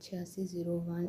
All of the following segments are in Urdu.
8601,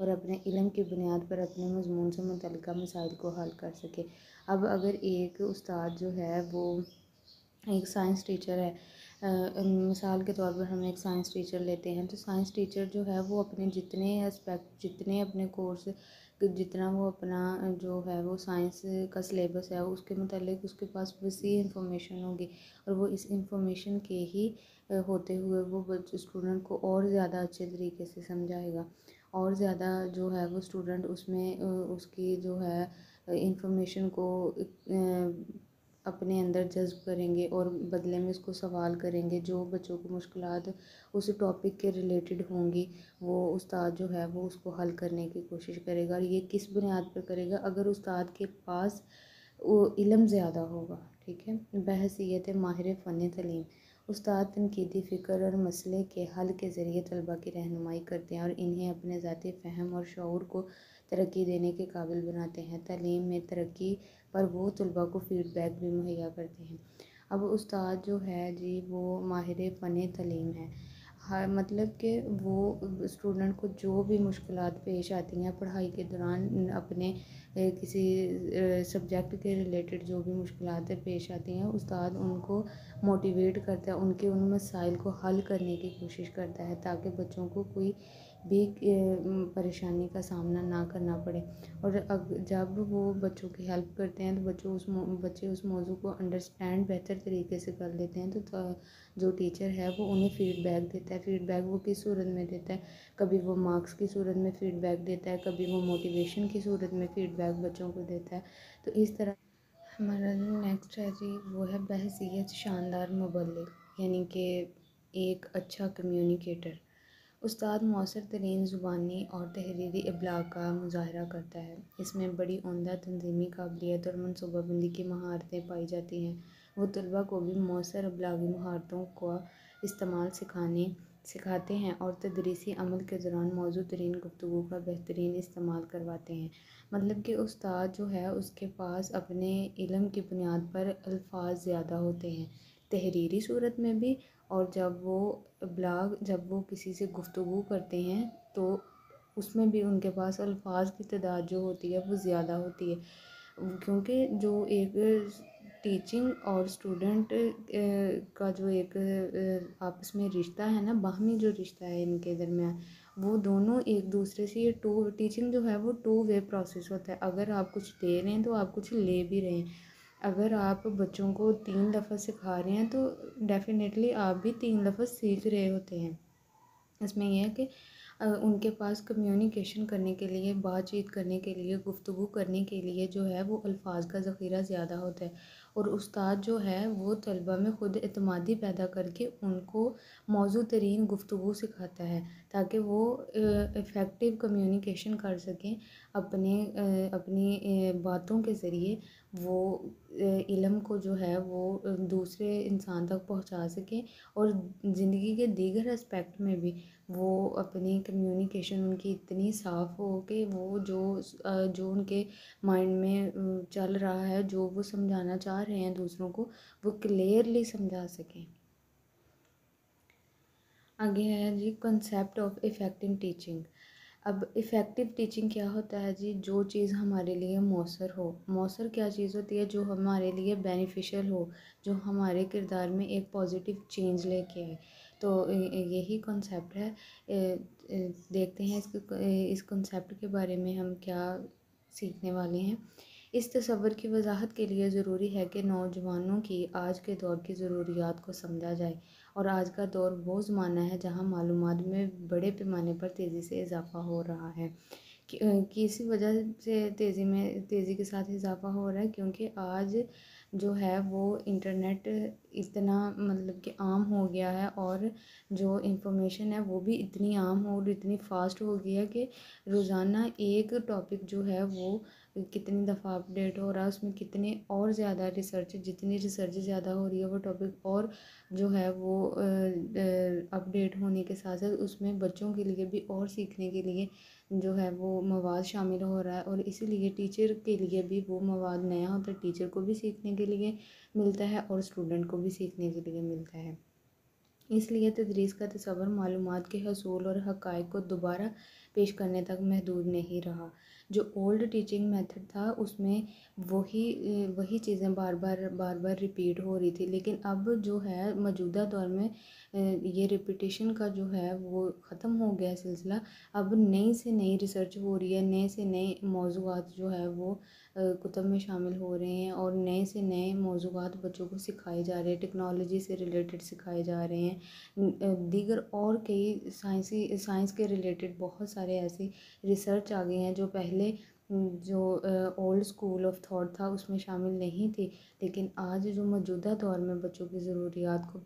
اور اپنے علم کی بنیاد پر اپنے مضمون سے متعلقہ مسائل کو حل کر سکے۔ اب اگر ایک استاد جو ہے وہ ایک سائنس ٹیچر ہے، مثال کے طور پر ہم ایک سائنس ٹیچر لیتے ہیں، تو سائنس ٹیچر جو ہے وہ اپنے جتنے اسپیکٹ، جتنے اپنے کورس، جتنا وہ اپنا جو ہے وہ سائنس کا سلیبس ہے اس کے متعلق اس کے پاس وسیع انفارمیشن ہوگی، اور وہ اس انفارمیشن کے ہی ہوتے ہوئے وہ اسٹوڈنٹ کو اور زیادہ اچھے طریقے سے سمجھائے گا، اور زیادہ جو ہے وہ اسٹوڈنٹ اس میں اس کی جو ہے انفارمیشن کو اپنے اندر جذب کریں گے، اور بدلے میں اس کو سوال کریں گے۔ جو بچوں کو مشکلات اس ٹاپک کے ریلیٹڈ ہوں گی، وہ استاد جو ہے وہ اس کو حل کرنے کی کوشش کرے گا، اور یہ کس بنیاد پر کرے گا؟ اگر استاد کے پاس وہ علم زیادہ ہوگا، ٹھیک ہے۔ بحیثیت ماہر فن تعلیم، استاد تنقیدی فکر اور مسئلے کے حل کے ذریعے طلباء کی رہنمائی کرتے ہیں اور انہیں اپنے ذاتی فہم اور شعور کو ترقی دینے کے قابل بناتے ہیں۔ تعلیم میں ترقی پر وہ طلباء کو فیڈ بیک بھی مہیا کرتے ہیں۔ اب استاد جو ہے جی وہ ماہر فن تعلیم ہے، ہر مطلب کہ وہ اسٹوڈنٹ کو جو بھی مشکلات پیش آتی ہیں پڑھائی کے دوران، اپنے کسی سبجیکٹ کے ریلیٹڈ جو بھی مشکلات پیش آتی ہیں، استاد ان کو موٹیویٹ کرتا ہے، ان مسائل کو حل کرنے کی کوشش کرتا ہے تاکہ بچوں کو کوئی بھی پریشانی کا سامنا نہ کرنا پڑے۔ اور جب وہ بچوں کی ہیلپ کرتے ہیں تو بچے اس موضوع کو انڈرسٹینڈ بہتر طریقے سے کر لیتے ہیں، تو جو ٹیچر ہے وہ انہیں فیڈ بیک دیتا ہے۔ فیڈ بیک وہ کس صورت میں دیتا ہے؟ کبھی وہ مارکس کی صورت میں فیڈ بیک دیتا ہے، کبھی وہ موٹیویشن کی صورت میں فیڈ بیک بچوں کو دیتا ہے۔ تو اس طرح ہمارا جو نیکسٹ ہے جی وہ ہے بحیثیت شاندار مبلغ، یعنی کہ ایک اچھا کمیونیکیٹر۔ استاد مؤثر ترین زبانی اور تحریری ابلاغ کا مظاہرہ کرتا ہے، اس میں بڑی عمدہ تنظیمی قابلیت اور منصوبہ بندی کی مہارتیں پائی جاتی ہیں۔ وہ طلباء کو بھی مؤثر ابلاغی مہارتوں کا استعمال سکھاتے ہیں اور تدریسی عمل کے دوران موزوں ترین گفتگو کا بہترین استعمال کرواتے ہیں۔ مطلب کہ استاد جو ہے اس کے پاس اپنے علم کی بنیاد پر الفاظ زیادہ ہوتے ہیں، تحریری صورت میں بھی، اور جب وہ کسی سے گفتگو کرتے ہیں تو اس میں بھی ان کے پاس الفاظ کی تعداد جو ہوتی ہے وہ زیادہ ہوتی ہے، کیونکہ جو ایک ٹیچنگ اور اسٹوڈنٹ کا جو ایک آپس میں رشتہ ہے نا، باہمی جو رشتہ ہے ان کے درمیان، وہ دونوں ایک دوسرے سے، یہ ٹیچنگ جو ہے وہ 2 وے پروسیس ہوتا ہے۔ اگر آپ کچھ دے رہے ہیں تو آپ کچھ لے بھی رہے ہیں۔ اگر آپ بچوں کو 3 لفظ سکھا رہے ہیں تو ڈیفینیٹلی آپ بھی 3 لفظ سیکھ رہے ہوتے ہیں۔ اس میں یہ ہے کہ ان کے پاس کمیونیکیشن کرنے کے لیے، بات چیت کرنے کے لیے، گفتگو کرنے کے لیے جو ہے وہ الفاظ کا ذخیرہ زیادہ ہوتا ہے، اور استاد جو ہے وہ طلباء میں خود اعتمادی پیدا کر کے ان کو موزوں ترین گفتگو سکھاتا ہے تاکہ وہ افیکٹو کمیونیکیشن کر سکیں، اپنی باتوں کے ذریعے وہ علم کو جو ہے وہ دوسرے انسان تک پہنچا سکیں، اور زندگی کے دیگر اسپیکٹ میں بھی وہ اپنی کمیونیکیشن ان کی اتنی صاف ہو کہ وہ جو ان کے مائنڈ میں چل رہا ہے، جو وہ سمجھانا چاہ رہے ہیں دوسروں کو، وہ کلیئرلی سمجھا سکیں۔ آگے ہے جی کنسیپٹ آف افیکٹنگ ٹیچنگ۔ اب افیکٹو ٹیچنگ کیا ہوتا ہے جی؟ جو چیز ہمارے لیے مؤثر ہو۔ مؤثر کیا چیز ہوتی ہے؟ جو ہمارے لیے بینیفیشل ہو، جو ہمارے کردار میں ایک پازیٹیو چینج لے کے آئے، تو یہی کنسیپٹ ہے۔ دیکھتے ہیں اس کنسیپٹ کے بارے میں ہم کیا سیکھنے والے ہیں۔ اس تصور کی وضاحت کے لیے ضروری ہے کہ نوجوانوں کی آج کے دور کی ضروریات کو سمجھا جائے، اور آج کا دور وہ زمانہ ہے جہاں معلومات میں بڑے پیمانے پر تیزی سے اضافہ ہو رہا ہے۔ کسی وجہ سے تیزی کے ساتھ اضافہ ہو رہا ہے کیونکہ آج جو ہے وہ انٹرنیٹ اتنا مطلب کہ عام ہو گیا ہے، اور جو انفارمیشن ہے وہ بھی اتنی عام اور اتنی فاسٹ ہو گئی ہے کہ روزانہ ایک ٹاپک جو ہے وہ کتنی دفعہ اپڈیٹ ہو رہا ہے، اس میں کتنے اور زیادہ جتنی ریسرچ زیادہ ہو رہی ہے وہ ٹاپک اور جو ہے وہ اپڈیٹ ہونے کے ساتھ ساتھ اس میں بچوں کے لیے بھی اور سیکھنے کے لیے جو ہے وہ مواد شامل ہو رہا ہے، اور اسی لیے ٹیچر کے لیے بھی وہ مواد نیا ہوتا ہے، ٹیچر کو بھی سیکھنے کے لیے ملتا ہے اور اسٹوڈنٹ کو بھی سیکھنے کے لیے ملتا ہے۔ اس لیے تدریس کا تصور معلومات کے حصول اور حقائق کو دوبارہ پیش کرنے تک محدود نہیں رہا۔ جو اولڈ ٹیچنگ میتھڈ تھا اس میں وہی چیزیں بار بار ریپیٹ ہو رہی تھی، لیکن اب جو ہے موجودہ دور میں یہ ریپیٹیشن کا جو ہے وہ ختم ہو گیا سلسلہ۔ اب نئی سے نئی ریسرچ ہو رہی ہے، نئے سے نئے موضوعات جو ہے وہ کتب میں شامل ہو رہے ہیں، اور نئے سے نئے موضوعات بچوں کو سکھائے جا رہے ہیں، ٹیکنالوجی سے ریلیٹڈ سکھائے جا رہے ہیں، دیگر اور کئی سائنس کے ریلیٹڈ بہت سارے ایسی ریسرچ آ گئی ہیں جو پہلے جو اولڈ اسکول آف تھاٹ تھا اس میں شامل نہیں تھی، لیکن آج جو موجودہ دور میں بچوں کی ضروریات کو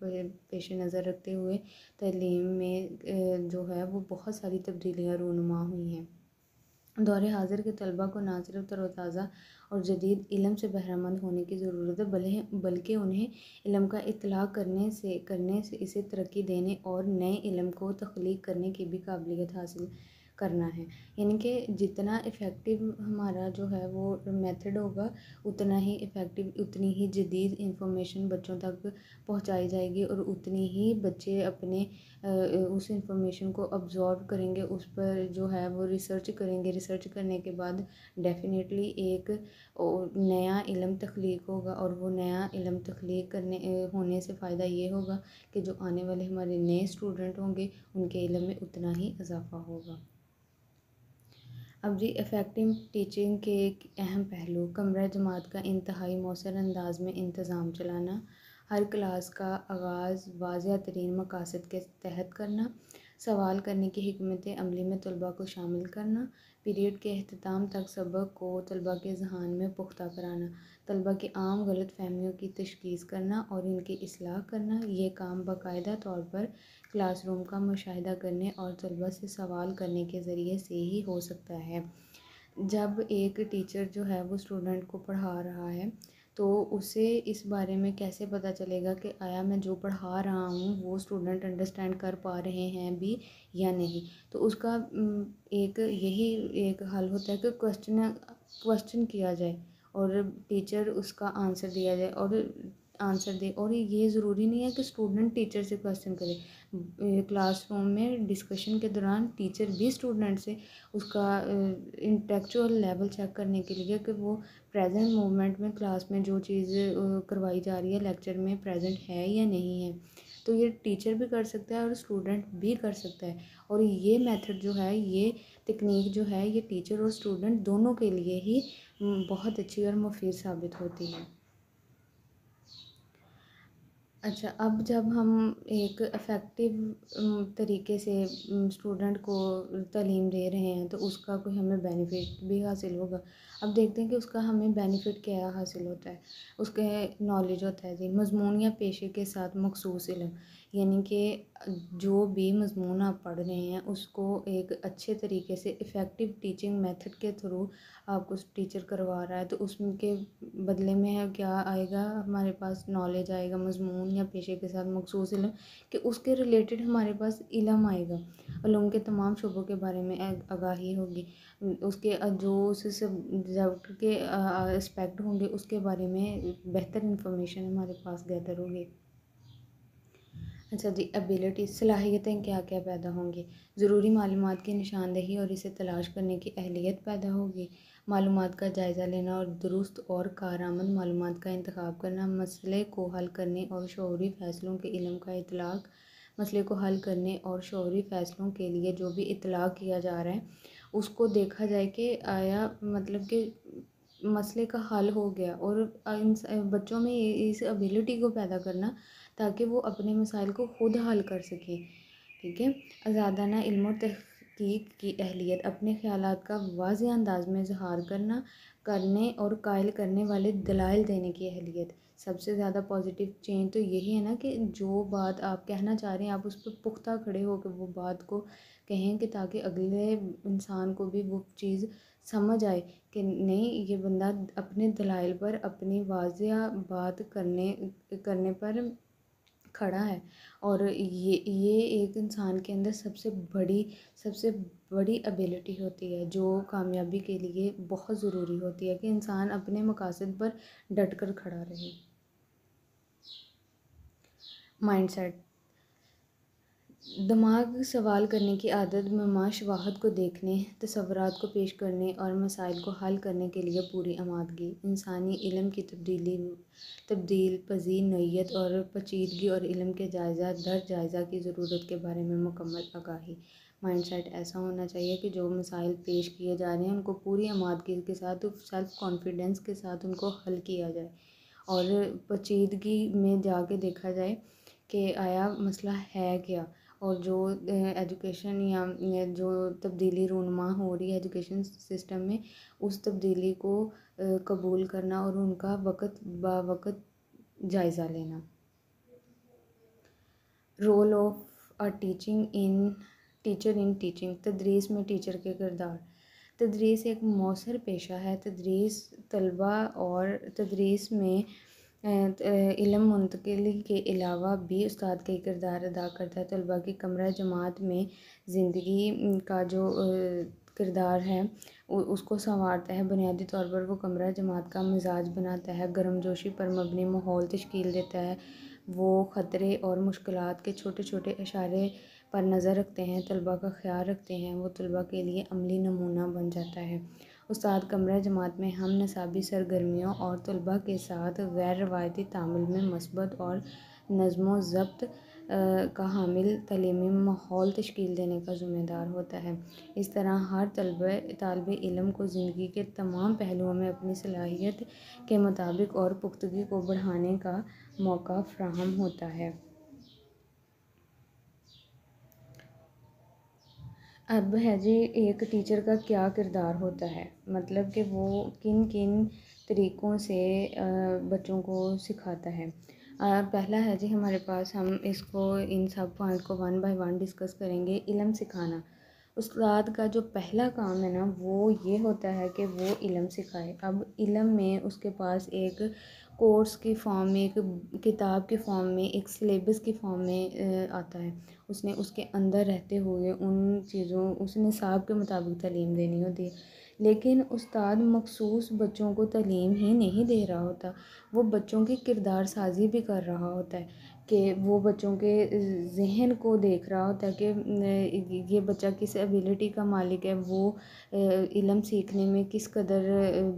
پیش نظر رکھتے ہوئے تعلیم میں جو ہے وہ بہت ساری تبدیلیاں رونما ہوئی ہیں۔ دور حاضر کے طلباء کو نہ صرف تر و تازہ اور جدید علم سے بہرہ مند ہونے کی ضرورت ہے، بلکہ انہیں علم کا اطلاق کرنے سے اسے ترقی دینے اور نئے علم کو تخلیق کرنے کی بھی قابلیت حاصل کرنا ہے۔ یعنی کہ جتنا افیکٹو ہمارا جو ہے وہ میتھڈ ہوگا، اتنا ہی افیکٹو، اتنی ہی جدید انفارمیشن بچوں تک پہنچائی جائے گی، اور اتنی ہی بچے اپنے اس انفارمیشن کو ابزارو کریں گے، اس پر جو ہے وہ ریسرچ کریں گے، ریسرچ کرنے کے بعد ڈیفینیٹلی ایک نیا علم تخلیق ہوگا، اور وہ نیا علم تخلیق ہونے سے فائدہ یہ ہوگا کہ جو آنے والے ہمارے نئے اسٹوڈنٹ ہوں گے ان کے علم میں اتنا ہی اضافہ ہوگا۔ اب جی افیکٹو ٹیچنگ کے ایک اہم پہلو، کمرہ جماعت کا انتہائی مؤثر انداز میں انتظام چلانا، ہر کلاس کا آغاز واضح ترین مقاصد کے تحت کرنا، سوال کرنے کی حکمت عملی میں طلباء کو شامل کرنا، پیریڈ کے اختتام تک سبق کو طلباء کے ذہن میں پختہ کرانا، طلباء کی عام غلط فہمیوں کی تشخیص کرنا اور ان کی اصلاح کرنا۔ یہ کام باقاعدہ طور پر کلاس روم کا مشاہدہ کرنے اور طلباء سے سوال کرنے کے ذریعے سے ہی ہو سکتا ہے۔ جب ایک ٹیچر جو ہے وہ اسٹوڈنٹ کو پڑھا رہا ہے تو اسے اس بارے میں کیسے پتہ چلے گا کہ آیا میں جو پڑھا رہا ہوں وہ اسٹوڈنٹ انڈرسٹینڈ کر پا رہے ہیں بھی یا نہیں؟ تو اس کا یہی ایک حل ہوتا ہے کہ کوسچن کیا جائے اور ٹیچر اس کا آنسر دیا جائے، اور آنسر دے، اور یہ ضروری نہیں ہے کہ اسٹوڈنٹ ٹیچر سے کوسچن کرے۔ کلاس روم میں ڈسکشن کے دوران ٹیچر بھی اسٹوڈنٹ سے اس کا انٹلیکچوئل لیول چیک کرنے کے لیے کہ وہ پریزنٹ مومنٹ میں کلاس میں جو چیز کروائی جا رہی ہے لیکچر میں پریزنٹ ہے یا نہیں ہے، تو یہ ٹیچر بھی کر سکتا ہے اور اسٹوڈنٹ بھی کر سکتا ہے، اور یہ میتھڈ جو ہے، یہ تکنیک جو ہے، یہ ٹیچر اور اسٹوڈنٹ دونوں کے لیے ہی بہت اچھی اور مفید ثابت ہوتی ہے۔ اچھا، اب جب ہم ایک افیکٹو طریقے سے اسٹوڈنٹ کو تعلیم دے رہے ہیں تو اس کا کوئی ہمیں بینیفٹ بھی حاصل ہوگا۔ اب دیکھتے ہیں کہ اس کا ہمیں بینیفٹ کیا حاصل ہوتا ہے۔ اس کے نالج ہوتا ہے جی، مضمون یا پیشے کے ساتھ مخصوص علم، یعنی کہ جو بھی مضمون آپ پڑھ رہے ہیں اس کو ایک اچھے طریقے سے افیکٹو ٹیچنگ میتھڈ کے تھرو آپ کو ٹیچر کروا رہا ہے، تو اس کے بدلے میں کیا آئے گا، ہمارے پاس نالج آئے گا، مضمون یا پیشے کے ساتھ مخصوص علم، کہ اس کے ریلیٹڈ ہمارے پاس علم آئے گا، علوم کے تمام شعبوں کے بارے میں آگاہی ہوگی، اس کے جو اس سبجیکٹ کے اسپیکٹ ہوں گے اس کے بارے میں بہتر انفارمیشن ہمارے پاس گیدر ہوگی۔ اچھا جی، ایبیلٹی، صلاحیتیں کیا کیا پیدا ہوں گی؟ ضروری معلومات کی نشاندہی اور اسے تلاش کرنے کی اہلیت پیدا ہوگی، معلومات کا جائزہ لینا اور درست اور کارآمد معلومات کا انتخاب کرنا، مسئلے کو حل کرنے اور شعوری فیصلوں کے علم کا اطلاق، مسئلے کو حل کرنے اور شعوری فیصلوں کے لیے جو بھی اطلاق کیا جا رہا ہے اس کو دیکھا جائے کہ آیا مطلب کہ مسئلے کا حل ہو گیا، اور بچوں میں اس ایبیلٹی کو پیدا کرنا تاکہ وہ اپنے مسائل کو خود حل کر سکیں، ٹھیک ہے۔ آزادانہ علم و تحقیق کی اہلیت، اپنے خیالات کا واضح انداز میں اظہار کرنے اور قائل کرنے والے دلائل دینے کی اہلیت۔ سب سے زیادہ پازیٹیو چینج تو یہی ہے نا کہ جو بات آپ کہنا چاہ رہے ہیں آپ اس پہ پختہ کھڑے ہو کے وہ بات کو کہیں، کہ تاکہ اگلے انسان کو بھی وہ چیز سمجھ آئے کہ نہیں، یہ بندہ اپنے دلائل پر، اپنی واضح بات کرنے پر کھڑا ہے، اور یہ ایک انسان کے اندر سب سے بڑی ایبیلٹی ہوتی ہے جو کامیابی کے لیے بہت ضروری ہوتی ہے، کہ انسان اپنے مقاصد پر ڈٹ کر کھڑا رہے۔ مائنڈ سیٹ، دماغ سوال کرنے کی عادت مما شواہد کو دیکھنے، تصورات کو پیش کرنے اور مسائل کو حل کرنے کے لیے پوری آمادگی، انسانی علم کی تبدیل پذیر نوعیت اور پیچیدگی اور علم کے جائزہ در جائزہ کی ضرورت کے بارے میں مکمل آگاہی۔ مائنڈ سیٹ ایسا ہونا چاہیے کہ جو مسائل پیش کیے جا رہے ہیں ان کو پوری آمادگی کے ساتھ، سیلف کانفیڈنس کے ساتھ ان کو حل کیا جائے اور پیچیدگی میں جا کے دیکھا جائے کہ آیا مسئلہ ہے کیا، اور جو ایجوکیشن یا جو تبدیلی رونما ہو رہی ہے ایجوکیشن سسٹم میں، اس تبدیلی کو قبول کرنا اور ان کا وقت بوقت جائزہ لینا۔ Role of teacher in teaching, تدریس میں ٹیچر کے کردار۔ تدریس ایک مؤثر پیشہ ہے۔ تدریس طلباء اور تدریس میں علم منتقلی کے علاوہ بھی استاد کا کردار ادا کرتا ہے۔ طلباء کی کمرہ جماعت میں زندگی کا جو کردار ہے اس کو سنوارتا ہے۔ بنیادی طور پر وہ کمرہ جماعت کا مزاج بناتا ہے، گرم جوشی پر مبنی ماحول تشکیل دیتا ہے۔ وہ خطرے اور مشکلات کے چھوٹے چھوٹے اشارے پر نظر رکھتے ہیں، طلباء کا خیال رکھتے ہیں، وہ طلباء کے لیے عملی نمونہ بن جاتا ہے۔ استاد کمرہ جماعت میں ہم نصابی سرگرمیوں اور طلباء کے ساتھ غیر روایتی تعامل میں مثبت اور نظم و ضبط کا حامل تعلیمی ماحول تشکیل دینے کا ذمہ دار ہوتا ہے۔ اس طرح ہر طالب علم کو زندگی کے تمام پہلوؤں میں اپنی صلاحیت کے مطابق اور پختگی کو بڑھانے کا موقع فراہم ہوتا ہے۔ اب ہے جی ایک ٹیچر کا کیا کردار ہوتا ہے، مطلب کہ وہ کن کن طریقوں سے بچوں کو سکھاتا ہے۔ پہلا ہے جی ہمارے پاس، ہم اس کو ان سب پوائنٹ کو 1 بائی 1 ڈسکس کریں گے۔ علم سکھانا، استاد کا جو پہلا کام ہے نا وہ یہ ہوتا ہے کہ وہ علم سکھائے۔ اب علم میں اس کے پاس ایک کورس کی فارم میں، ایک کتاب کی فارم میں، ایک سلیبس کی فارم میں آتا ہے۔ اس نے اس کے اندر رہتے ہوئے ان چیزوں، اس نصاب کے مطابق تعلیم دینی ہوتی ہے، لیکن استاد مخصوص بچوں کو تعلیم ہی نہیں دے رہا ہوتا، وہ بچوں کی کردار سازی بھی کر رہا ہوتا ہے کہ وہ بچوں کے ذہن کو دیکھ رہا ہوتا ہے کہ یہ بچہ کس ایبیلٹی کا مالک ہے، وہ علم سیکھنے میں کس قدر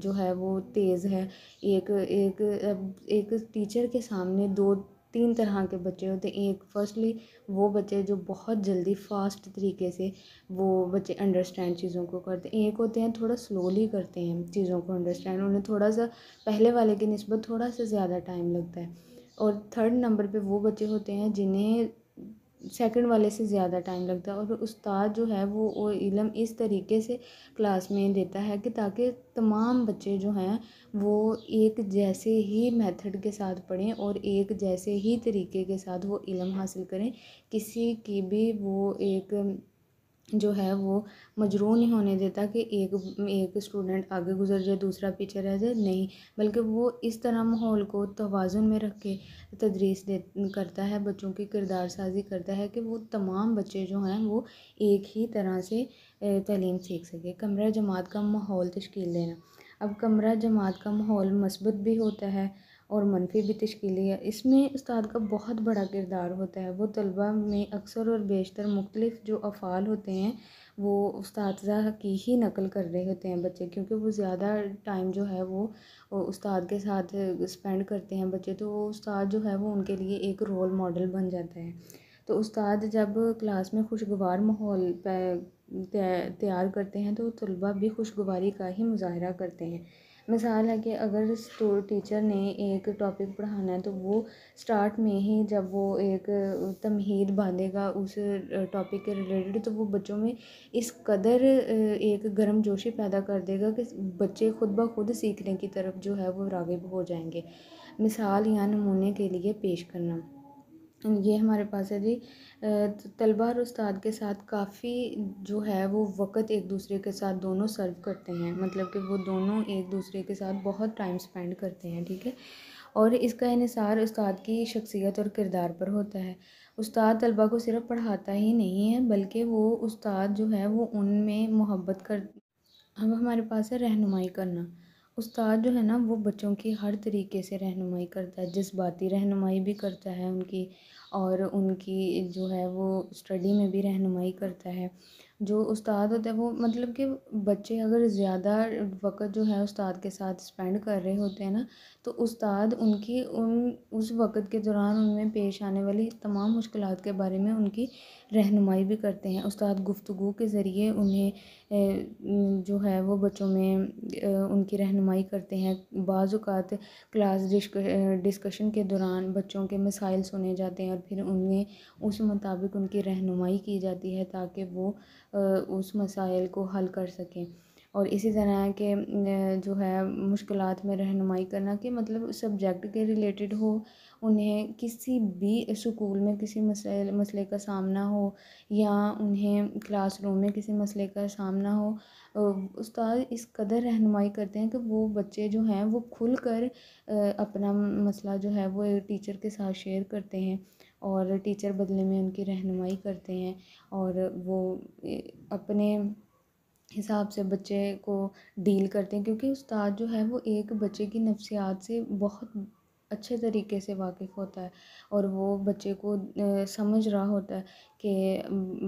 جو ہے وہ تیز ہے۔ ایک ٹیچر کے سامنے 2-3 طرح کے بچے ہوتے ہیں۔ ایک فرسٹلی وہ بچے جو بہت جلدی فاسٹ طریقے سے وہ بچے انڈرسٹینڈ چیزوں کو کرتے ہیں، ایک ہوتے ہیں تھوڑا سلولی کرتے ہیں چیزوں کو انڈرسٹینڈ، انہیں تھوڑا سا پہلے والے کی نسبت تھوڑا سا زیادہ ٹائم لگتا ہے۔ اور 3rd نمبر پہ وہ بچے ہوتے ہیں جنہیں سیکنڈ والے سے زیادہ ٹائم لگتا ہے، اور استاد جو ہے وہ علم اس طریقے سے کلاس میں دیتا ہے کہ تاکہ تمام بچے جو ہیں وہ ایک جیسے ہی میتھڈ کے ساتھ پڑھیں اور ایک جیسے ہی طریقے کے ساتھ وہ علم حاصل کریں۔ کسی کی بھی وہ ایک جو ہے وہ مجروح نہیں ہونے دیتا کہ ایک اسٹوڈنٹ آگے گزر جائے دوسرا پیچھے رہ جائے، نہیں، بلکہ وہ اس طرح ماحول کو توازن میں رکھ کے تدریس کرتا ہے، بچوں کی کردار سازی کرتا ہے کہ وہ تمام بچے جو ہیں وہ ایک ہی طرح سے تعلیم سیکھ سکے۔ کمرہ جماعت کا ماحول تشکیل دینا، اب کمرہ جماعت کا ماحول مثبت بھی ہوتا ہے اور منفی بھی تشکیلی ہے۔ اس میں استاد کا بہت بڑا کردار ہوتا ہے۔ وہ طلباء میں اکثر اور بیشتر مختلف جو افعال ہوتے ہیں وہ اساتذہ کی ہی نقل کر رہے ہوتے ہیں بچے، کیونکہ وہ زیادہ ٹائم جو ہے وہ استاد کے ساتھ اسپینڈ کرتے ہیں بچے، تو وہ استاد جو ہے وہ ان کے لیے ایک رول ماڈل بن جاتا ہے۔ تو استاد جب کلاس میں خوشگوار ماحول تیار کرتے ہیں تو طلباء بھی خوشگواری کا ہی مظاہرہ کرتے ہیں۔ مثال ہے کہ اگر ٹیچر نے ایک ٹاپک پڑھانا ہے تو وہ سٹارٹ میں ہی جب وہ ایک تمہید باندھے گا اس ٹاپک کے ریلیٹڈ، تو وہ بچوں میں اس قدر ایک گرم جوشی پیدا کر دے گا کہ بچے خود بخود سیکھنے کی طرف جو ہے وہ راغب ہو جائیں گے۔ مثال یا نمونے کے لیے پیش کرنا، یہ ہمارے پاس ہے جی طلباء اور استاد کے ساتھ کافی جو ہے وہ وقت ایک دوسرے کے ساتھ دونوں سرو کرتے ہیں، مطلب کہ وہ دونوں ایک دوسرے کے ساتھ بہت ٹائم سپینڈ کرتے ہیں، ٹھیک ہے، اور اس کا انحصار استاد کی شخصیت اور کردار پر ہوتا ہے۔ استاد طلباء کو صرف پڑھاتا ہی نہیں ہے بلکہ وہ استاد جو ہے وہ ان میں محبت اب ہمارے پاس ہے رہنمائی کرنا۔ استاد جو ہے نا وہ بچوں کی ہر طریقے سے رہنمائی کرتا ہے، جذباتی رہنمائی بھی کرتا ہے ان کی، اور ان کی جو ہے وہ اسٹڈی میں بھی رہنمائی کرتا ہے۔ جو استاد ہوتا ہے وہ مطلب کہ بچے اگر زیادہ وقت جو ہے استاد کے ساتھ اسپینڈ کر رہے ہوتے ہیں نا، تو استاد اس وقت کے دوران ان میں پیش آنے والی تمام مشکلات کے بارے میں ان کی رہنمائی بھی کرتے ہیں۔ استاد گفتگو کے ذریعے انہیں جو ہے وہ بچوں میں ان کی رہنمائی کرتے ہیں۔ بعض اوقات کلاس ڈسکشن کے دوران بچوں کے مسائل سنے جاتے ہیں اور پھر انہیں اس مطابق ان کی رہنمائی کی جاتی ہے تاکہ وہ اس مسائل کو حل کر سکیں۔ اور اسی طرح کہ جو ہے مشکلات میں رہنمائی کرنا کہ مطلب سبجیکٹ کے ریلیٹڈ ہو، انہیں کسی بھی اسکول میں کسی مسئلے کا سامنا ہو یا انہیں کلاس روم میں کسی مسئلے کا سامنا ہو، استاد اس قدر رہنمائی کرتے ہیں کہ وہ بچے جو ہیں وہ کھل کر اپنا مسئلہ جو ہے وہ ٹیچر کے ساتھ شیئر کرتے ہیں، اور ٹیچر بدلے میں ان کی رہنمائی کرتے ہیں، اور وہ اپنے حساب سے بچے کو ڈیل کرتے ہیں، کیونکہ استاد جو ہے وہ ایک بچے کی نفسیات سے بہت اچھے طریقے سے واقف ہوتا ہے، اور وہ بچے کو سمجھ رہا ہوتا ہے کہ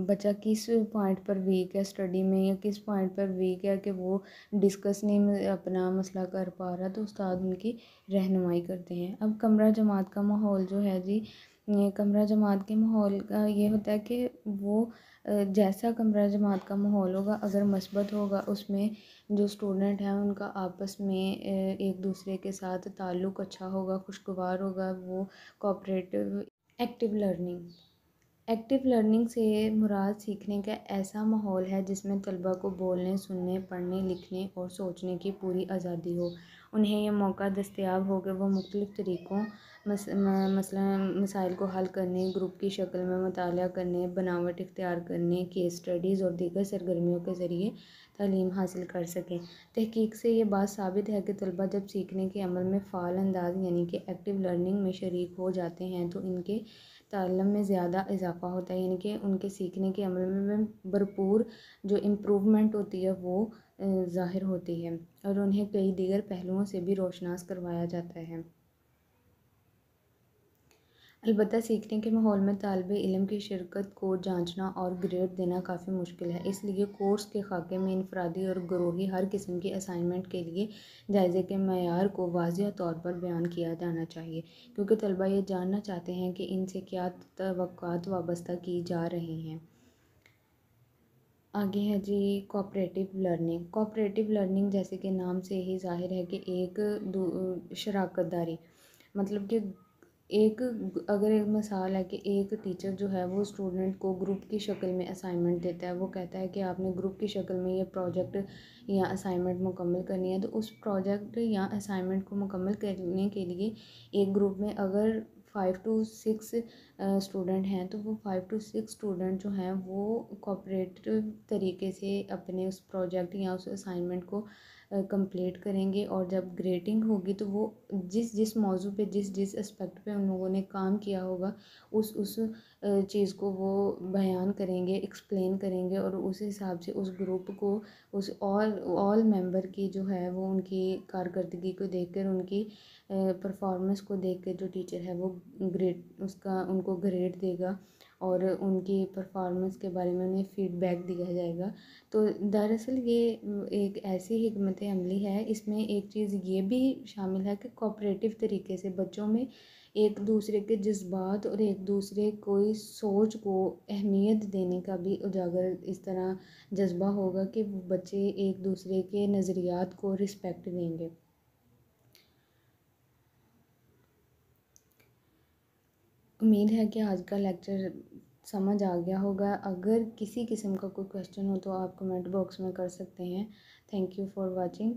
بچہ کس پوائنٹ پر ویک ہے اسٹڈی میں، یا کس پوائنٹ پر ویک ہے کہ وہ ڈسکس نہیں اپنا مسئلہ کر پا رہا، تو استاد ان کی رہنمائی کرتے ہیں۔ اب کمرہ جماعت کا ماحول جو ہے جی، کمرہ جماعت کے ماحول کا یہ ہوتا ہے کہ وہ جیسا کمرہ جماعت کا ماحول ہوگا، اگر مثبت ہوگا، اس میں جو اسٹوڈنٹ ہیں ان کا آپس میں ایک دوسرے کے ساتھ تعلق اچھا ہوگا، خوشگوار ہوگا، وہ کوآپریٹو۔ ایکٹیو لرننگ سے مراد سیکھنے کا ایسا ماحول ہے جس میں طلباء کو بولنے، سننے، پڑھنے، لکھنے اور سوچنے کی پوری آزادی ہو۔ انہیں یہ موقع دستیاب ہو کہ وہ مختلف طریقوں مسائل کو حل کرنے، گروپ کی شکل میں مطالعہ کرنے، بناوٹ اختیار کرنے، کیس اسٹڈیز اور دیگر سرگرمیوں کے ذریعے تعلیم حاصل کر سکیں۔ تحقیق سے یہ بات ثابت ہے کہ طلباء جب سیکھنے کے عمل میں فعال انداز یعنی کہ ایکٹیو لرننگ میں شریک ہو جاتے ہیں تو ان کے تعلم میں زیادہ اضافہ ہوتا ہے، یعنی کہ ان کے سیکھنے کے عمل میں بھرپور جو امپروومنٹ ہوتی ہے وہ ظاہر ہوتی ہے، اور انہیں کئی دیگر پہلوؤں سے بھی روشناس کروایا جاتا ہے۔ البتہ سیکھنے کے ماحول میں طالب علم کی شرکت کو جانچنا اور گریڈ دینا کافی مشکل ہے، اس لیے کورس کے خاکے میں انفرادی اور گروہی ہر قسم کی اسائنمنٹ کے لیے جائزے کے معیار کو واضح طور پر بیان کیا جانا چاہیے، کیونکہ طلباء یہ جاننا چاہتے ہیں کہ ان سے کیا توقعات وابستہ کی جا رہی ہیں۔ آگے ہے جی کوآپریٹیو لرننگ۔ کوآپریٹیو لرننگ جیسے کہ نام سے ہی ظاہر ہے کہ ایک شراکت داری، مطلب کہ اگر ایک مثال ہے کہ ایک ٹیچر جو ہے وہ اسٹوڈنٹ کو گروپ کی شکل میں اسائنمنٹ دیتا ہے، وہ کہتا ہے کہ آپ نے گروپ کی شکل میں یہ پروجیکٹ یا اسائنمنٹ مکمل کرنی ہے، تو اس پروجیکٹ یا اسائنمنٹ کو مکمل کرنے کے لیے ایک گروپ میں اگر 5 to 6 اسٹوڈنٹ ہیں تو وہ 5 to 6 اسٹوڈنٹ جو ہیں وہ کوآپریٹو طریقے سے اپنے اس پروجیکٹ یا اس اسائنمنٹ کو کمپلیٹ کریں گے، اور جب گریڈنگ ہوگی تو وہ جس موضوع پہ جس اسپیکٹ پہ ان لوگوں نے کام کیا ہوگا اس چیز کو وہ بیان کریں گے، ایکسپلین کریں گے، اور اس حساب سے اس گروپ کو اس آل ممبر کی جو ہے وہ ان کی کارکردگی کو دیکھ کر، ان کی پرفارمنس کو دیکھ کر جو ٹیچر ہے وہ ان کو گریڈ دے گا، اور ان کی پرفارمنس کے بارے میں انہیں فیڈ بیک دیا جائے گا۔ تو دراصل یہ ایک ایسی حکمت عملی ہے، اس میں ایک چیز یہ بھی شامل ہے کہ کوآپریٹیو طریقے سے بچوں میں ایک دوسرے کے جذبات اور ایک دوسرے کوئی سوچ کو اہمیت دینے کا بھی اجاگر اس طرح جذبہ ہوگا کہ بچے ایک دوسرے کے نظریات کو رسپیکٹ دیں گے۔ امید ہے کہ آج کا لیکچر سمجھ آ گیا ہوگا۔ اگر کسی قسم کا کوئی کویشچن ہو تو آپ کمنٹ باکس میں کر سکتے ہیں۔ Thank you for watching.